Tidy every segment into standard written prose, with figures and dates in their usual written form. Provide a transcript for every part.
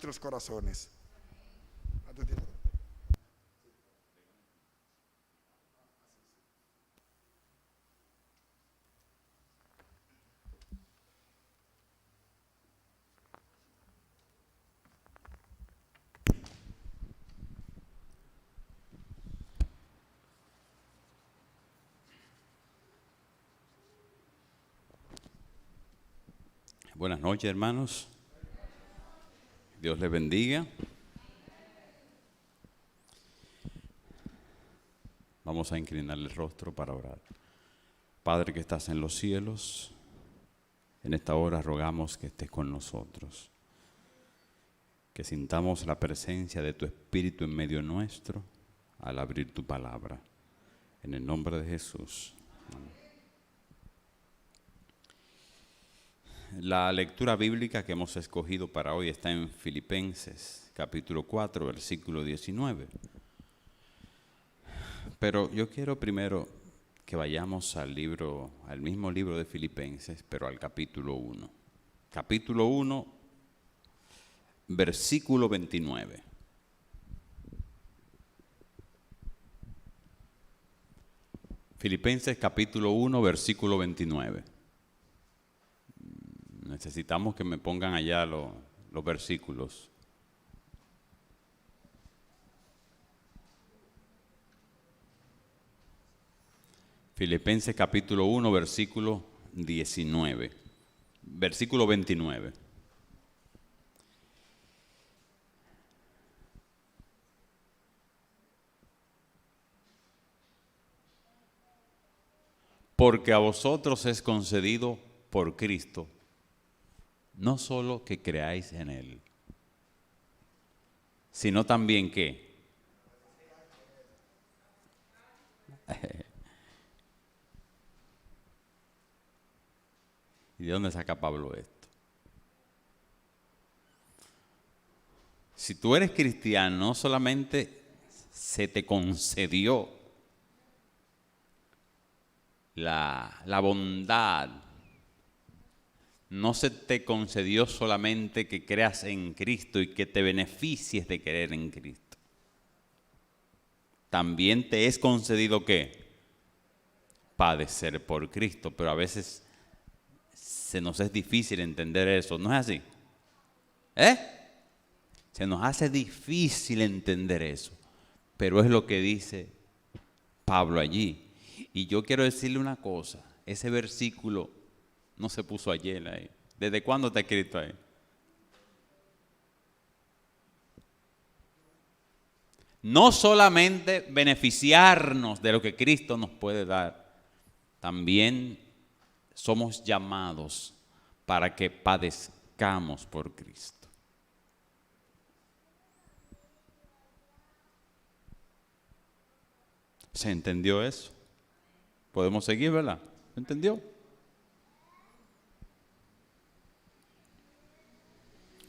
nuestros corazones. A tu tiempo. Buenas noches, hermanos. Dios les bendiga. Vamos a inclinar el rostro para orar. Padre que estás en los cielos, en esta hora rogamos que estés con nosotros, que sintamos la presencia de tu Espíritu en medio nuestro al abrir tu palabra. En el nombre de Jesús. Amén. La lectura bíblica que hemos escogido para hoy está en Filipenses, capítulo 4, versículo 19. Pero yo quiero primero que vayamos al mismo libro de Filipenses, pero al capítulo 1. Capítulo 1, versículo 29. Filipenses capítulo 1, versículo 29. Necesitamos que me pongan allá los versículos. Filipenses capítulo 1, versículo 19. Versículo 29. Porque a vosotros es concedido por Cristo, no solo que creáis en Él, sino también que ¿Y de dónde saca Pablo esto? Si tú eres cristiano, no solamente se te concedió la bondad, no se te concedió solamente que creas en Cristo y que te beneficies de creer en Cristo. También te es concedido ¿qué? Padecer por Cristo, pero a veces se nos es difícil entender eso, ¿no es así? Se nos hace difícil entender eso, pero es lo que dice Pablo allí. Y yo quiero decirle una cosa, ese versículo no se puso ayer ahí. ¿Desde cuándo está escrito ahí? No solamente beneficiarnos de lo que Cristo nos puede dar, también somos llamados para que padezcamos por Cristo. ¿Se entendió eso? Podemos seguir, ¿verdad? ¿Se entendió?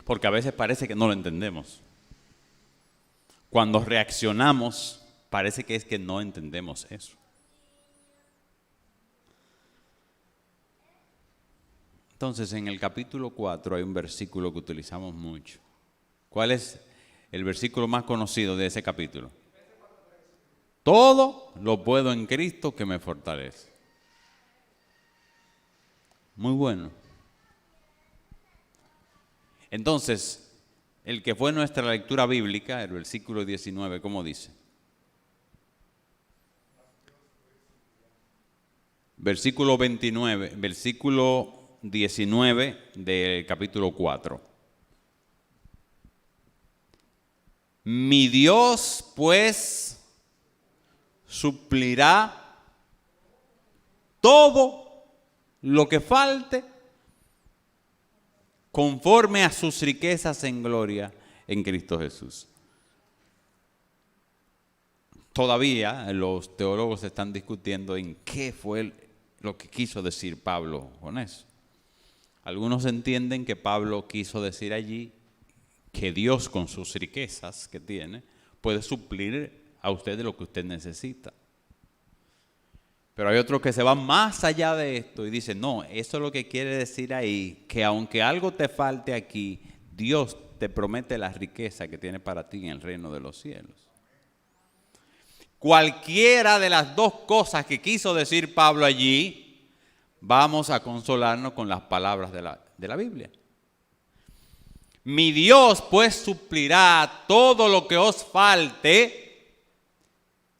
Porque a veces parece que no lo entendemos. Cuando reaccionamos, parece que es que no entendemos eso. Entonces, en el capítulo 4 hay un versículo que utilizamos mucho. ¿Cuál es el versículo más conocido de ese capítulo? Todo lo puedo en Cristo que me fortalece. Muy bueno. Entonces, el que fue nuestra lectura bíblica, el versículo 19, ¿cómo dice? Versículo 29, versículo 19 del capítulo 4. Mi Dios, pues, suplirá todo lo que falte conforme a sus riquezas en gloria en Cristo Jesús. Todavía los teólogos están discutiendo en qué fue lo que quiso decir Pablo con eso. Algunos entienden que Pablo quiso decir allí que Dios con sus riquezas que tiene puede suplir a usted de lo que usted necesita. Pero hay otros que se van más allá de esto y dicen, no, eso es lo que quiere decir ahí, que aunque algo te falte aquí, Dios te promete la riqueza que tiene para ti en el reino de los cielos. Cualquiera de las dos cosas que quiso decir Pablo allí, vamos a consolarnos con las palabras de la Biblia. Mi Dios pues suplirá todo lo que os falte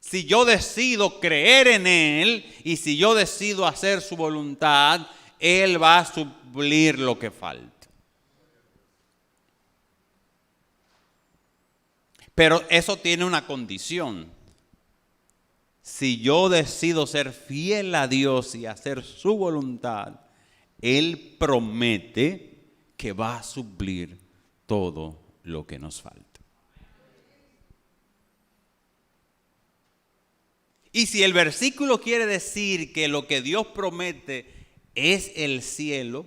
si yo decido creer en Él y si yo decido hacer su voluntad. Él va a suplir lo que falte. Pero eso tiene una condición. Si yo decido ser fiel a Dios y hacer su voluntad, Él promete que va a suplir todo lo que nos falta. Y si el versículo quiere decir que lo que Dios promete es el cielo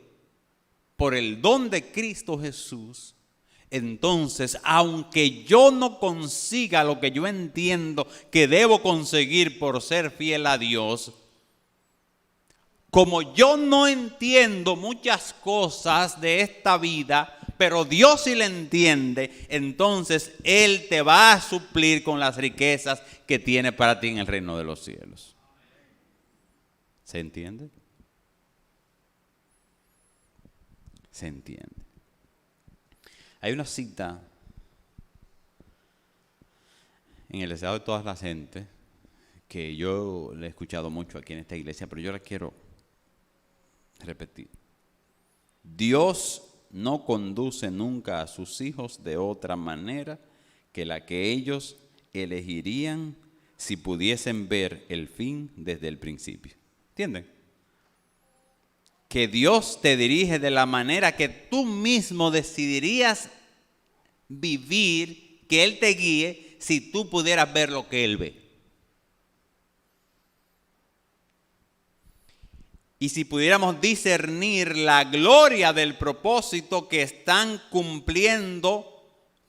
por el don de Cristo Jesús, entonces, aunque yo no consiga lo que yo entiendo que debo conseguir por ser fiel a Dios, como yo no entiendo muchas cosas de esta vida, pero Dios sí le entiende, entonces Él te va a suplir con las riquezas que tiene para ti en el reino de los cielos. ¿Se entiende? Se entiende. Hay una cita en el deseado de todas las gentes que yo le he escuchado mucho aquí en esta iglesia, pero yo la quiero repetir. Dios no conduce nunca a sus hijos de otra manera que la que ellos elegirían si pudiesen ver el fin desde el principio. ¿Entienden? Que Dios te dirige de la manera que tú mismo decidirías vivir, que Él te guíe si tú pudieras ver lo que Él ve. Y si pudiéramos discernir la gloria del propósito que están cumpliendo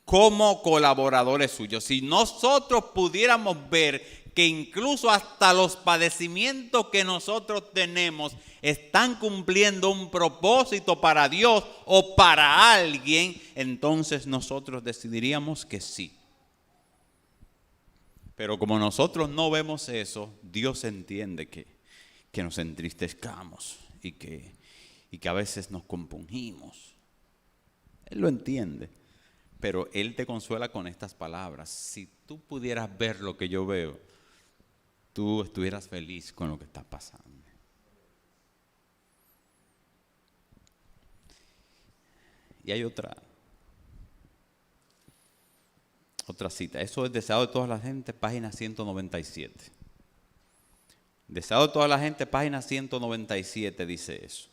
como colaboradores suyos. Si nosotros pudiéramos ver que incluso hasta los padecimientos que nosotros tenemos están cumpliendo un propósito para Dios o para alguien, entonces nosotros decidiríamos que sí. Pero como nosotros no vemos eso, Dios entiende que nos entristezcamos y que a veces nos compungimos. Él lo entiende, pero Él te consuela con estas palabras. Si tú pudieras ver lo que yo veo, tú estuvieras feliz con lo que está pasando. Y hay otra cita. Eso es Deseado de toda la gente, página 197. Deseado de toda la gente, página 197 dice eso.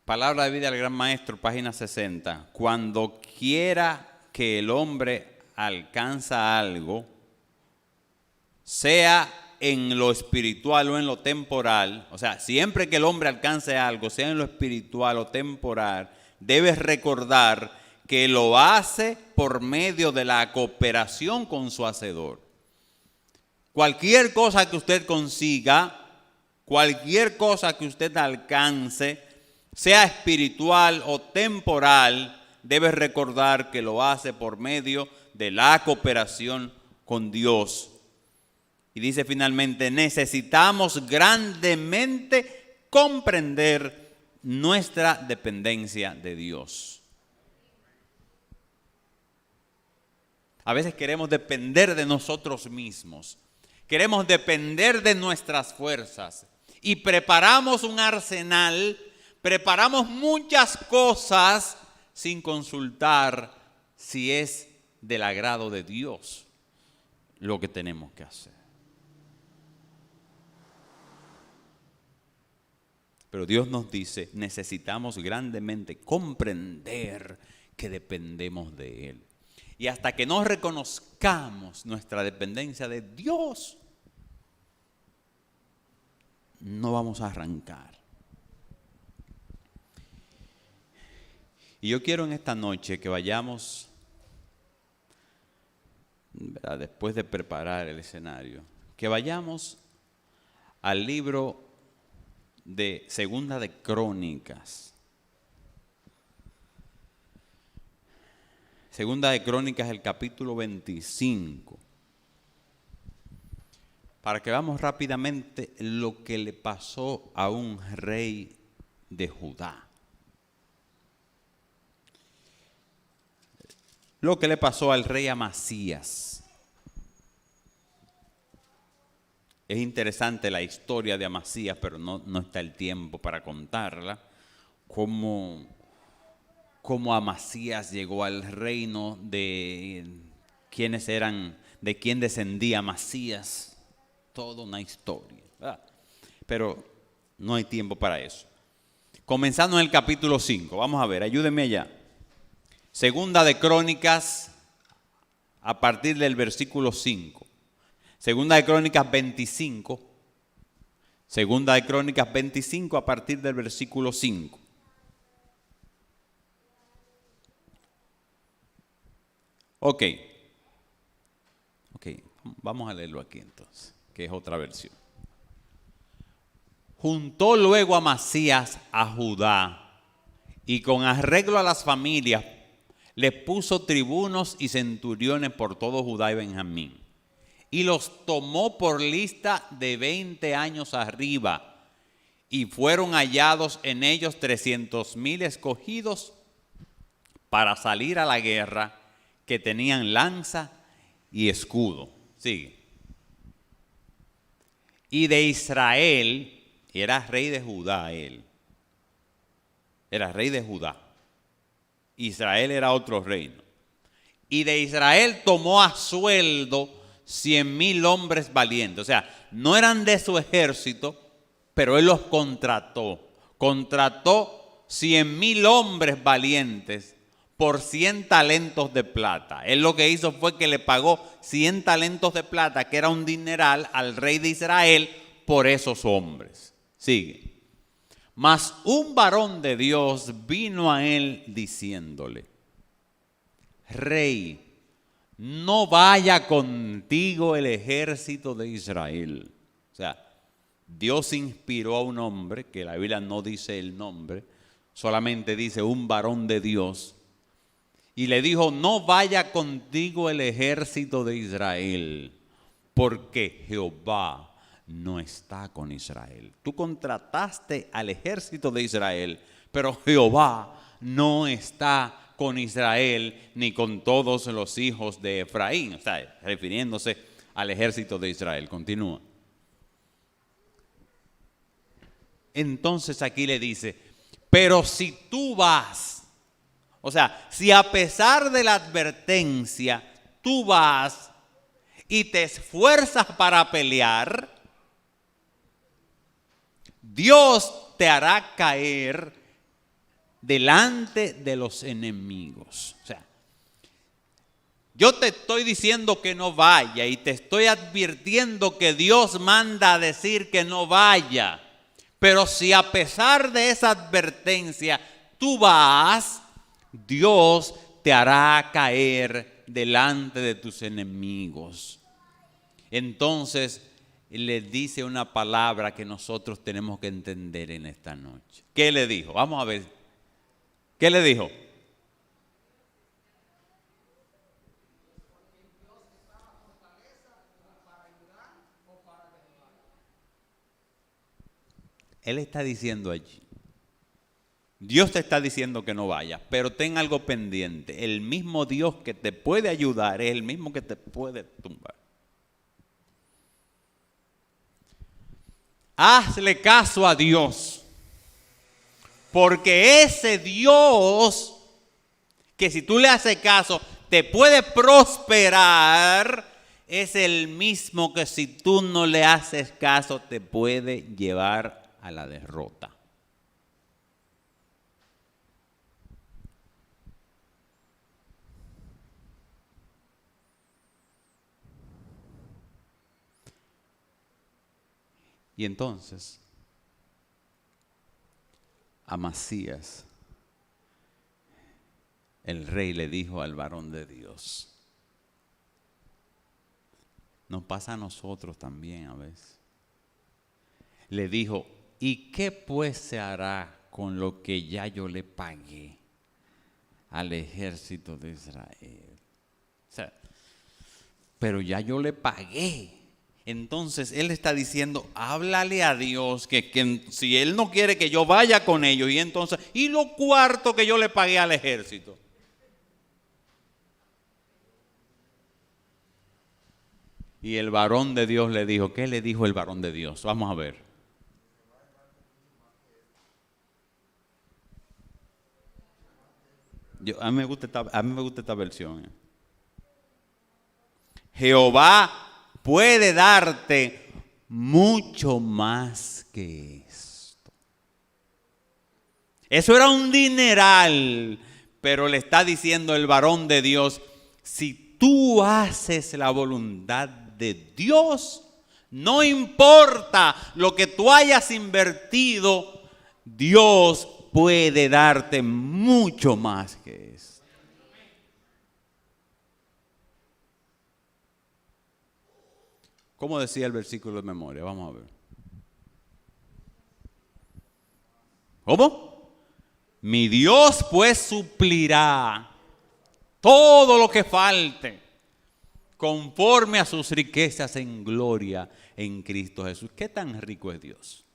Palabra de vida del Gran Maestro, página 60. Cuando quiera que el hombre alcanza algo, sea en lo espiritual o en lo temporal, o sea, siempre que el hombre alcance algo, sea en lo espiritual o temporal, debes recordar que lo hace por medio de la cooperación con su Hacedor. Cualquier cosa que usted consiga, cualquier cosa que usted alcance, sea espiritual o temporal, debes recordar que lo hace por medio de la cooperación con Dios. Y dice finalmente, necesitamos grandemente comprender nuestra dependencia de Dios. A veces queremos depender de nosotros mismos, queremos depender de nuestras fuerzas y preparamos un arsenal, preparamos muchas cosas sin consultar si es del agrado de Dios lo que tenemos que hacer. Pero Dios nos dice, necesitamos grandemente comprender que dependemos de Él. Y hasta que no reconozcamos nuestra dependencia de Dios, no vamos a arrancar. Y yo quiero en esta noche que vayamos, ¿verdad?, después de preparar el escenario, que vayamos al libro de Segunda de Crónicas. Segunda de Crónicas, el capítulo 25. Para que veamos rápidamente lo que le pasó a un rey de Judá. Lo que le pasó al rey Amasías. Es interesante la historia de Amasías, pero no está el tiempo para contarla. Cómo Amasías llegó al reino, de quiénes eran, de quién descendía Amasías. Toda una historia, ¿verdad? Pero no hay tiempo para eso. Comenzando en el capítulo 5, vamos a ver, ayúdenme allá. Segunda de Crónicas, a partir del versículo 5. Segunda de Crónicas 25. Segunda de Crónicas 25, a partir del versículo 5. Ok, vamos a leerlo aquí entonces, que es otra versión. Juntó luego Amasías a Judá y con arreglo a las familias les puso tribunos y centuriones por todo Judá y Benjamín y los tomó por lista de 20 años arriba y fueron hallados en ellos 300,000 escogidos para salir a la guerra, que tenían lanza y escudo. Sigue. Y de Israel, era rey de Judá él. Era rey de Judá. Israel era otro reino. Y de Israel tomó a sueldo 100,000 hombres valientes. O sea, no eran de su ejército, pero él los contrató. Contrató 100,000 hombres valientes por 100 talentos de plata. Él lo que hizo fue que le pagó 100 talentos de plata, que era un dineral, al rey de Israel por esos hombres. Sigue. Mas un varón de Dios vino a él diciéndole: Rey, no vaya contigo el ejército de Israel. O sea, Dios inspiró a un hombre, que la Biblia no dice el nombre, solamente dice un varón de Dios, y le dijo: no vaya contigo el ejército de Israel, porque Jehová no está con Israel. Tú contrataste al ejército de Israel, pero Jehová no está con Israel ni con todos los hijos de Efraín. O sea, refiriéndose al ejército de Israel. Continúa. Entonces aquí le dice: pero si tú vas, o sea, si a pesar de la advertencia tú vas y te esfuerzas para pelear, Dios te hará caer delante de los enemigos. O sea, yo te estoy diciendo que no vaya y te estoy advirtiendo que Dios manda a decir que no vaya. Pero si a pesar de esa advertencia tú vas, Dios te hará caer delante de tus enemigos. Entonces le dice una palabra que nosotros tenemos que entender en esta noche. ¿Qué le dijo? Vamos a ver. ¿Qué le dijo? Él está diciendo allí: Dios te está diciendo que no vayas, pero ten algo pendiente. El mismo Dios que te puede ayudar es el mismo que te puede tumbar. Hazle caso a Dios, porque ese Dios que si tú le haces caso te puede prosperar, es el mismo que si tú no le haces caso te puede llevar a la derrota. Y entonces Amasías, el rey, le dijo al varón de Dios: Nos pasa a nosotros también a veces. Le dijo, ¿y qué pues se hará con lo que ya yo le pagué al ejército de Israel? O sea, pero ya yo le pagué. Entonces él está diciendo, háblale a Dios que si él no quiere que yo vaya con ellos, y entonces, ¿y lo cuarto que yo le pagué al ejército? Y el varón de Dios le dijo, ¿qué le dijo el varón de Dios? Vamos a ver. A mí me gusta esta versión. Jehová puede darte mucho más que esto. Eso era un dineral, pero le está diciendo el varón de Dios, si tú haces la voluntad de Dios, no importa lo que tú hayas invertido, Dios puede darte mucho más que eso. ¿Cómo decía el versículo de memoria? Vamos a ver. ¿Cómo? Mi Dios pues suplirá todo lo que falte conforme a sus riquezas en gloria en Cristo Jesús. ¿Qué tan rico es Dios?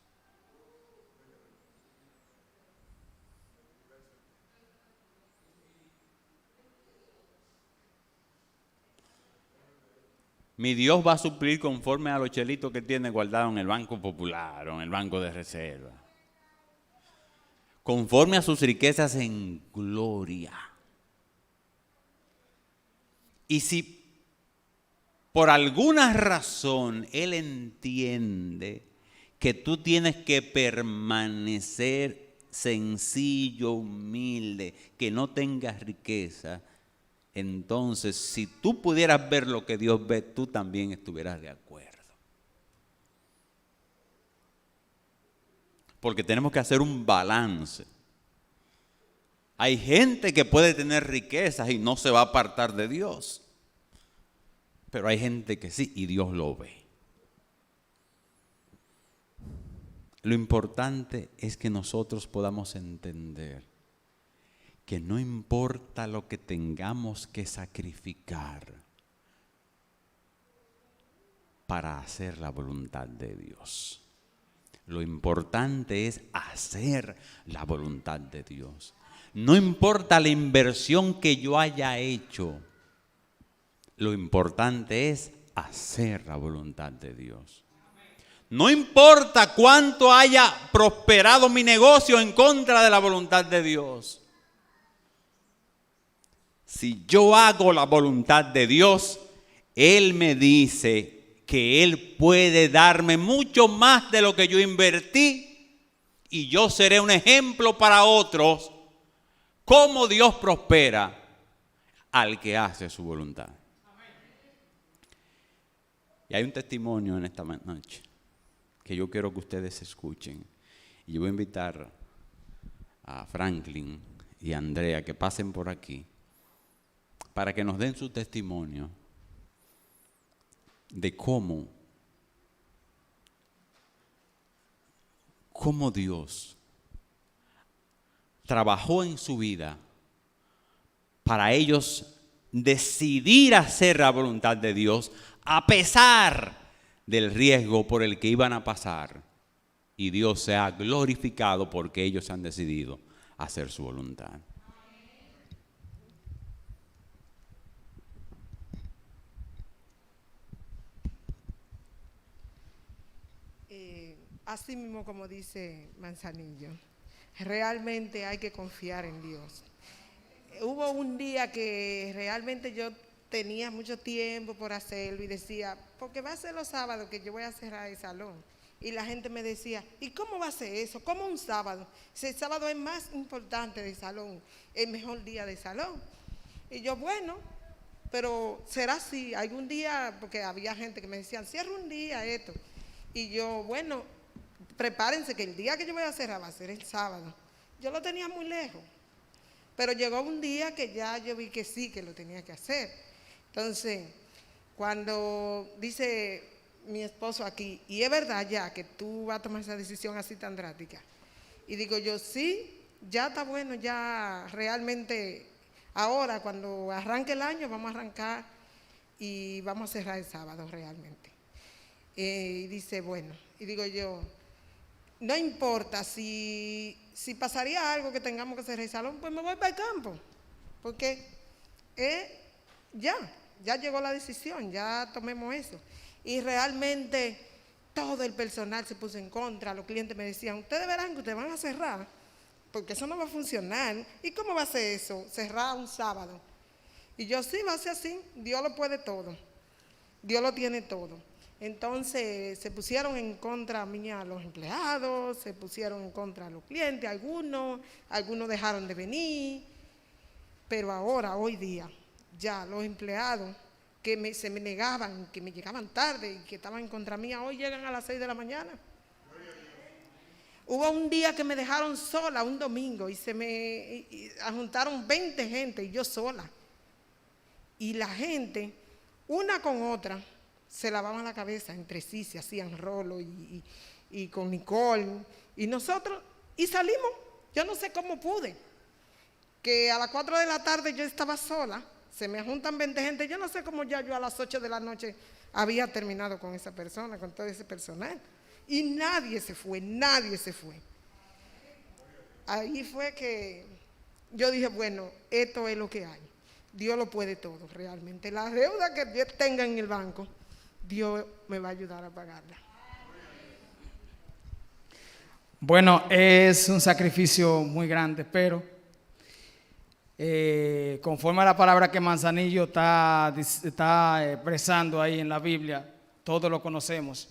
Mi Dios va a suplir conforme a los chelitos que tiene guardado en el Banco Popular o en el Banco de Reserva. Conforme a sus riquezas en gloria. Y si por alguna razón Él entiende que tú tienes que permanecer sencillo, humilde, que no tengas riqueza, entonces si tú pudieras ver lo que Dios ve, tú también estuvieras de acuerdo. Porque tenemos que hacer un balance. Hay gente que puede tener riquezas y no se va a apartar de Dios. Pero hay gente que sí, y Dios lo ve. Lo importante es que nosotros podamos entender que no importa lo que tengamos que sacrificar para hacer la voluntad de Dios. Lo importante es hacer la voluntad de Dios. No importa la inversión que yo haya hecho. Lo importante es hacer la voluntad de Dios. No importa cuánto haya prosperado mi negocio en contra de la voluntad de Dios. Si yo hago la voluntad de Dios, Él me dice que Él puede darme mucho más de lo que yo invertí y yo seré un ejemplo para otros cómo Dios prospera al que hace su voluntad. Y hay un testimonio en esta noche que yo quiero que ustedes escuchen. Y yo voy a invitar a Franklin y a Andrea que pasen por aquí para que nos den su testimonio de cómo Dios trabajó en su vida para ellos decidir hacer la voluntad de Dios a pesar del riesgo por el que iban a pasar, y Dios se ha glorificado porque ellos han decidido hacer su voluntad. Así mismo como dice Manzanillo, realmente hay que confiar en Dios. Hubo un día que realmente yo tenía mucho tiempo por hacerlo y decía, porque va a ser los sábados que yo voy a cerrar el salón. Y la gente me decía, ¿y cómo va a ser eso? ¿Cómo un sábado? Si el sábado es más importante del salón, el mejor día del salón. Y yo, bueno, pero será así. Algún día, porque había gente que me decían, cierra un día esto. Y yo, bueno, prepárense que el día que yo voy a cerrar va a ser el sábado. Yo lo tenía muy lejos. Pero llegó un día que ya yo vi que sí, que lo tenía que hacer. Entonces, cuando dice mi esposo aquí, y es verdad ya que tú vas a tomar esa decisión así tan drástica. Y digo yo, sí, ya está bueno, ya realmente ahora cuando arranque el año vamos a arrancar y vamos a cerrar el sábado realmente. Y dice, bueno, y digo yo, no importa si pasaría algo que tengamos que cerrar el salón, pues me voy para el campo, porque ya llegó la decisión, ya tomemos eso. Y realmente todo el personal se puso en contra, los clientes me decían, ustedes verán que ustedes van a cerrar, porque eso no va a funcionar. ¿Y cómo va a ser eso? Cerrar un sábado. Y yo, sí, va a ser así, Dios lo puede todo, Dios lo tiene todo. Entonces se pusieron en contra mía los empleados, se pusieron en contra los clientes, algunos dejaron de venir, pero ahora, hoy día, ya los empleados que se me negaban, que me llegaban tarde y que estaban en contra mía, hoy llegan a las 6 de la mañana. Hubo un día que me dejaron sola, un domingo, y se me juntaron 20 gente y yo sola. Y la gente, una con otra, se lavaban la cabeza entre sí, se hacían rolo y con Nicole. Y nosotros, y salimos, yo no sé cómo pude, que a las 4 de la tarde yo estaba sola, se me juntan 20 gente, yo no sé cómo ya yo a las 8 de la noche había terminado con esa persona, con todo ese personal. Y nadie se fue, nadie se fue. Ahí fue que yo dije, bueno, esto es lo que hay. Dios lo puede todo, realmente. La deuda que Dios tenga en el banco, Dios me va a ayudar a pagarla. Bueno, es un sacrificio muy grande, pero conforme a la palabra que Manzanillo está expresando ahí en la Biblia, todos lo conocemos.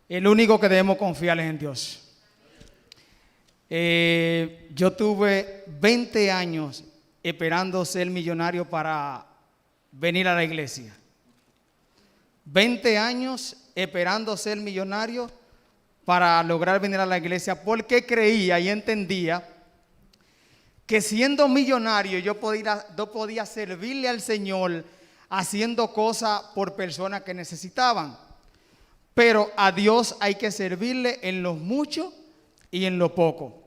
El único que debemos confiar es en Dios. Yo tuve 20 años esperando ser millonario para venir a la iglesia. 20 años esperando ser millonario para lograr venir a la iglesia, porque creía y entendía que siendo millonario yo podía servirle al Señor haciendo cosas por personas que necesitaban. Pero a Dios hay que servirle en lo mucho y en lo poco.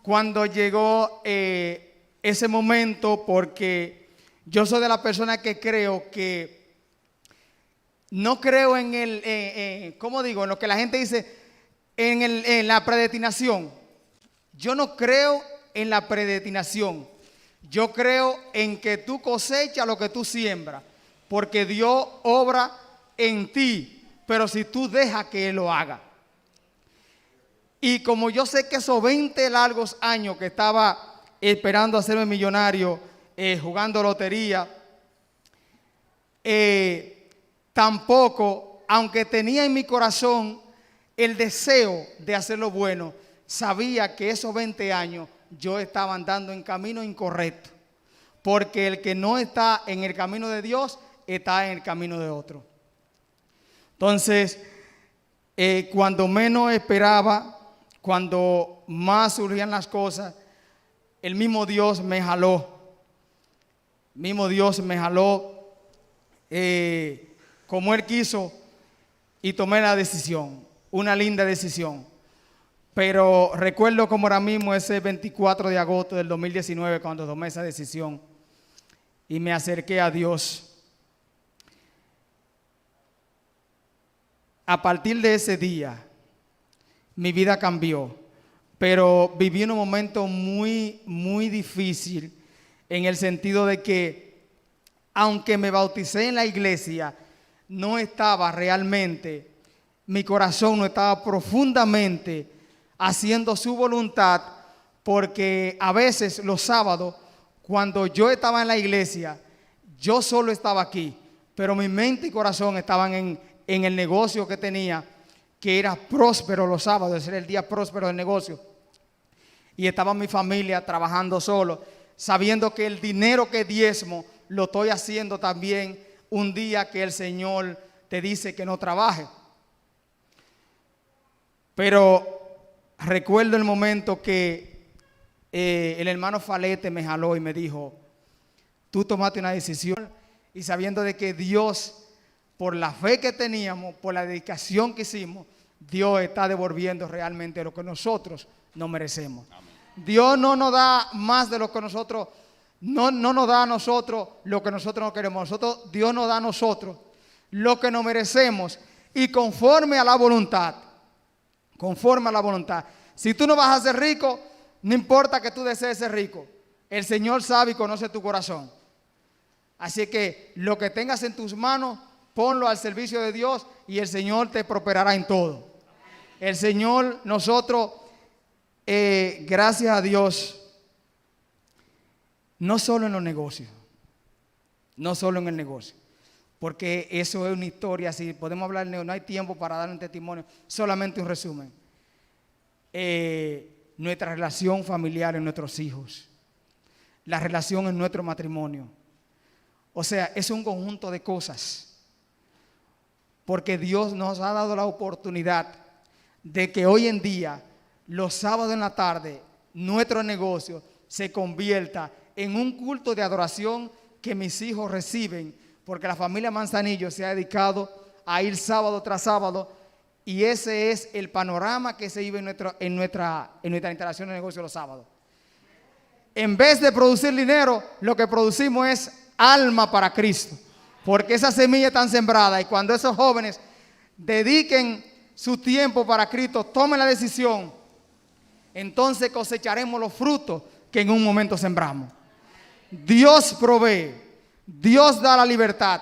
Cuando llegó ese momento, porque yo soy de la persona que creo que no creo en ¿cómo digo? En lo que la gente dice, en la predestinación. Yo no creo en la predestinación. Yo creo en que tú cosechas lo que tú siembras, porque Dios obra en ti, pero si tú dejas que Él lo haga. Y como yo sé que esos 20 largos años que estaba esperando hacerme millonario, jugando lotería, tampoco, aunque tenía en mi corazón el deseo de hacer lo bueno, sabía que esos 20 años yo estaba andando en camino incorrecto, porque el que no está en el camino de Dios está en el camino de otro. Entonces, cuando menos esperaba, cuando más surgían las cosas, el mismo Dios me jaló. Como Él quiso, y tomé la decisión, una linda decisión. Pero recuerdo como ahora mismo ese 24 de agosto del 2019 cuando tomé esa decisión y me acerqué a Dios. A partir de ese día, mi vida cambió, pero viví un momento muy, muy difícil en el sentido de que, aunque me bauticé en la iglesia, no estaba realmente, mi corazón no estaba profundamente haciendo su voluntad, porque a veces los sábados, cuando yo estaba en la iglesia, yo solo estaba aquí, pero mi mente y corazón estaban en el negocio que tenía, que era próspero los sábados, era el día próspero del negocio. Y estaba mi familia trabajando solo, sabiendo que el dinero que diezmo lo estoy haciendo también un día que el Señor te dice que no trabaje. Pero recuerdo el momento que el hermano Falete me jaló y me dijo, tú tomaste una decisión y sabiendo de que Dios, por la fe que teníamos, por la dedicación que hicimos, Dios está devolviendo realmente lo que nosotros no merecemos. Dios no nos da más de lo que nosotros, no nos da a nosotros lo que nosotros no queremos. Dios nos da a nosotros lo que nos merecemos y conforme a la voluntad. Conforme a la voluntad. Si tú no vas a ser rico, no importa que tú desees ser rico. El Señor sabe y conoce tu corazón. Así que lo que tengas en tus manos, ponlo al servicio de Dios y el Señor te prosperará en todo. El Señor, nosotros, gracias a Dios, no solo en los negocios, no solo en el negocio, porque eso es una historia, si podemos hablar, no hay tiempo para dar un testimonio, solamente un resumen. Nuestra relación familiar en nuestros hijos, la relación en nuestro matrimonio. O sea, es un conjunto de cosas, porque Dios nos ha dado la oportunidad de que hoy en día, los sábados en la tarde, nuestro negocio se convierta en un culto de adoración que mis hijos reciben, porque la familia Manzanillo se ha dedicado a ir sábado tras sábado, y ese es el panorama que se vive en nuestra instalación de negocio los sábados. En vez de producir dinero, lo que producimos es alma para Cristo, porque esa semilla está sembrada, y cuando esos jóvenes dediquen su tiempo para Cristo, tomen la decisión, entonces cosecharemos los frutos que en un momento sembramos. Dios provee, Dios da la libertad,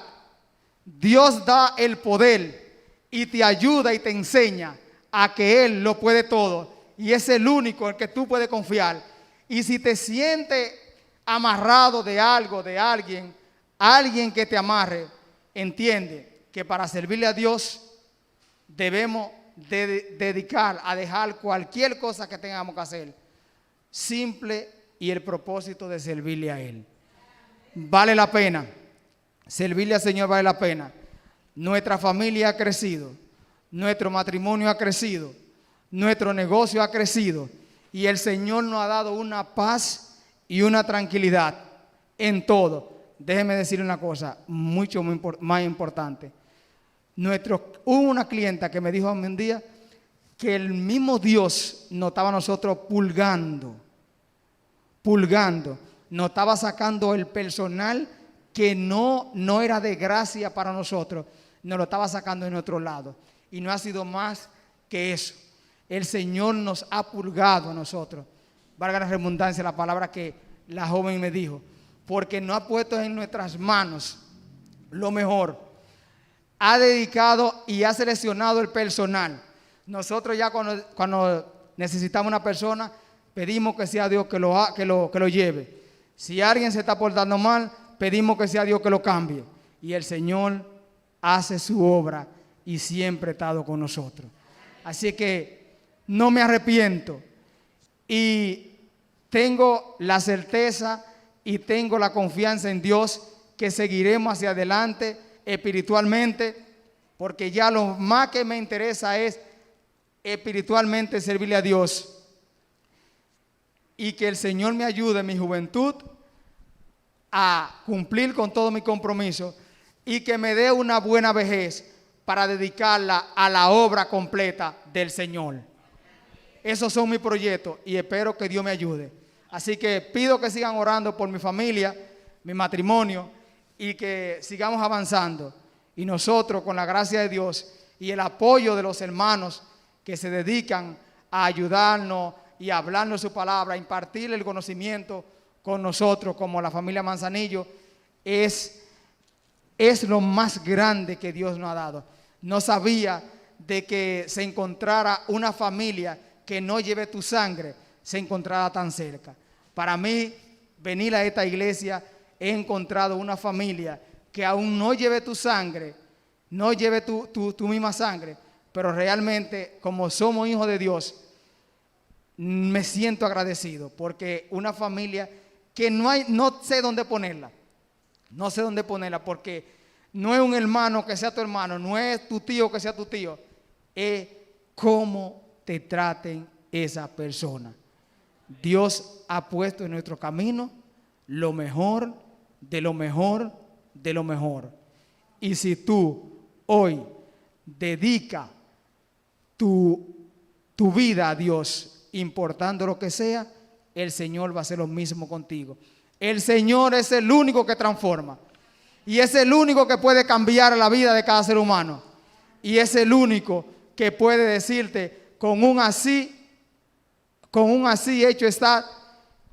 Dios da el poder y te ayuda y te enseña a que Él lo puede todo y es el único en el que tú puedes confiar. Y si te sientes amarrado de algo, de alguien que te amarre, entiende que para servirle a Dios debemos dedicar a dejar cualquier cosa que tengamos que hacer, simple y el propósito de servirle a Él. Vale la pena, servirle al Señor vale la pena. Nuestra familia ha crecido, nuestro matrimonio ha crecido, nuestro negocio ha crecido y el Señor nos ha dado una paz y una tranquilidad en todo. Déjeme decir una cosa mucho más importante. Hubo una clienta que me dijo a mí un día que el mismo Dios nos estaba nosotros pulgando, nos estaba sacando el personal que no era de gracia para nosotros, nos lo estaba sacando en otro lado. Y no ha sido más que eso. El Señor nos ha pulgado a nosotros, valga la redundancia, la palabra que la joven me dijo, porque no ha puesto en nuestras manos lo mejor. Ha dedicado y ha seleccionado el personal. Nosotros ya cuando necesitamos una persona, pedimos que sea Dios que lo lleve. Si alguien se está portando mal, pedimos que sea Dios que lo cambie. Y el Señor hace su obra y siempre ha estado con nosotros. Así que no me arrepiento. Y tengo la certeza y tengo la confianza en Dios que seguiremos hacia adelante espiritualmente, porque ya lo más que me interesa es espiritualmente servirle a Dios y que el Señor me ayude en mi juventud a cumplir con todo mi compromiso y que me dé una buena vejez para dedicarla a la obra completa del Señor. Esos son mis proyectos y espero que Dios me ayude. Así que pido que sigan orando por mi familia, mi matrimonio y que sigamos avanzando. Y nosotros, con la gracia de Dios y el apoyo de los hermanos que se dedican a ayudarnos y a hablarnos su palabra, a impartir el conocimiento con nosotros como la familia Manzanillo, es lo más grande que Dios nos ha dado. No sabía de que se encontrara una familia que no lleve tu sangre, se encontrara tan cerca. Para mí, venir a esta iglesia, he encontrado una familia que aún no lleve tu sangre, no lleve tu misma sangre, pero realmente, como somos hijos de Dios, me siento agradecido, porque una familia que no sé dónde ponerla, porque no es un hermano que sea tu hermano, no es tu tío que sea tu tío, es cómo te traten esa persona. Dios ha puesto en nuestro camino lo mejor de lo mejor de lo mejor. Y si tú hoy dedicas tu vida a Dios, importando lo que sea, el Señor va a hacer lo mismo contigo. El Señor es el único que transforma. Y es el único que puede cambiar la vida de cada ser humano. Y es el único que puede decirte, con un así hecho está.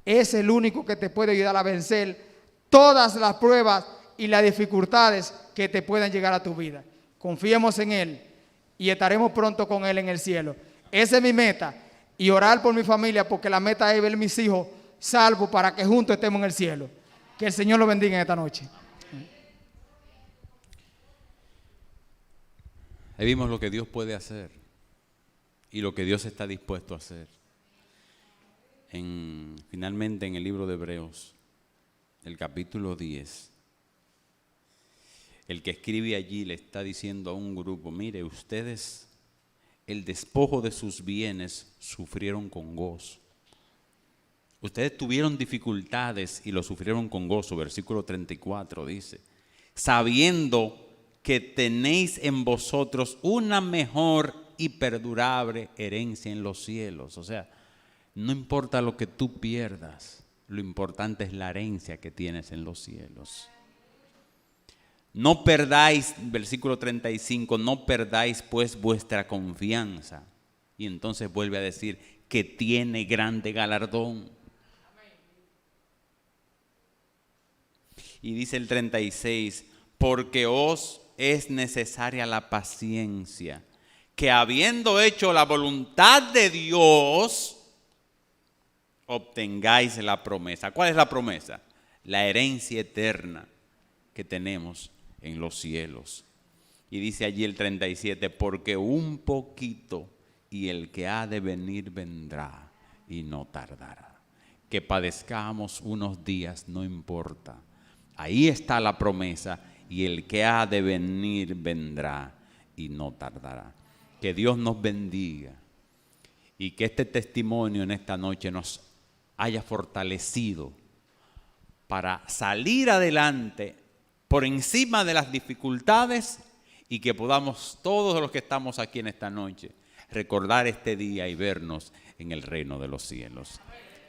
Es el único que te puede ayudar a vencer todas las pruebas y las dificultades que te puedan llegar a tu vida. Confiemos en Él y estaremos pronto con Él en el cielo. Esa es mi meta, y orar por mi familia, porque la meta es ver a mis hijos salvos para que juntos estemos en el cielo. Que el Señor los bendiga en esta noche. Ahí vimos lo que Dios puede hacer y lo que Dios está dispuesto a hacer. Finalmente en el libro de Hebreos, el capítulo 10, el que escribe allí le está diciendo a un grupo: mire, ustedes el despojo de sus bienes sufrieron con gozo. Ustedes tuvieron dificultades y lo sufrieron con gozo. Versículo 34 dice: sabiendo que tenéis en vosotros una mejor y perdurable herencia en los cielos. O sea, no importa lo que tú pierdas, lo importante es la herencia que tienes en los cielos. No perdáis, versículo 35, no perdáis pues vuestra confianza. Y entonces vuelve a decir que tiene grande galardón. Y dice el 36, porque os es necesaria la paciencia, que habiendo hecho la voluntad de Dios, obtengáis la promesa. ¿Cuál es la promesa? La herencia eterna que tenemos en los cielos. Y dice allí el 37, porque un poquito y el que ha de venir vendrá y no tardará. Que padezcamos unos días no importa. Ahí está la promesa, y el que ha de venir vendrá y no tardará. Que Dios nos bendiga y que este testimonio en esta noche nos haya fortalecido para salir adelante por encima de las dificultades, y que podamos todos los que estamos aquí en esta noche recordar este día y vernos en el reino de los cielos.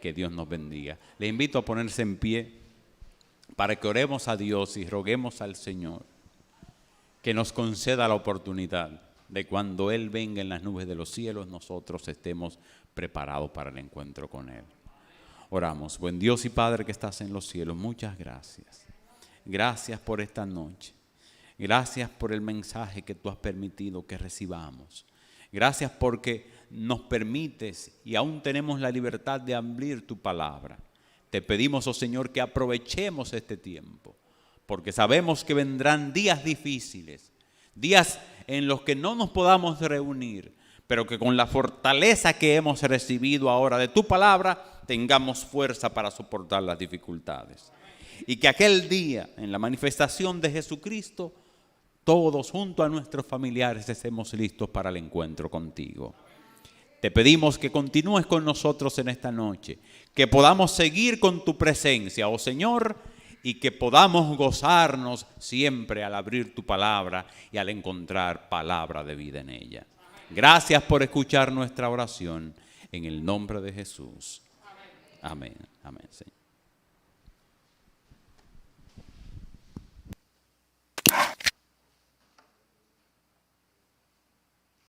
Que Dios nos bendiga. Les invito a ponerse en pie para que oremos a Dios y roguemos al Señor que nos conceda la oportunidad de cuando Él venga en las nubes de los cielos, nosotros estemos preparados para el encuentro con Él. Oramos. Buen Dios y Padre que estás en los cielos, muchas gracias. Gracias por esta noche. Gracias por el mensaje que tú has permitido que recibamos. Gracias porque nos permites y aún tenemos la libertad de abrir tu palabra. Te pedimos, oh Señor, que aprovechemos este tiempo, porque sabemos que vendrán días difíciles, días en los que no nos podamos reunir, pero que con la fortaleza que hemos recibido ahora de tu palabra, tengamos fuerza para soportar las dificultades. Y que aquel día, en la manifestación de Jesucristo, todos junto a nuestros familiares estemos listos para el encuentro contigo. Te pedimos que continúes con nosotros en esta noche, que podamos seguir con tu presencia, oh Señor, y que podamos gozarnos siempre al abrir tu palabra y al encontrar palabra de vida en ella. Gracias por escuchar nuestra oración en el nombre de Jesús. Amén. Amén, Señor.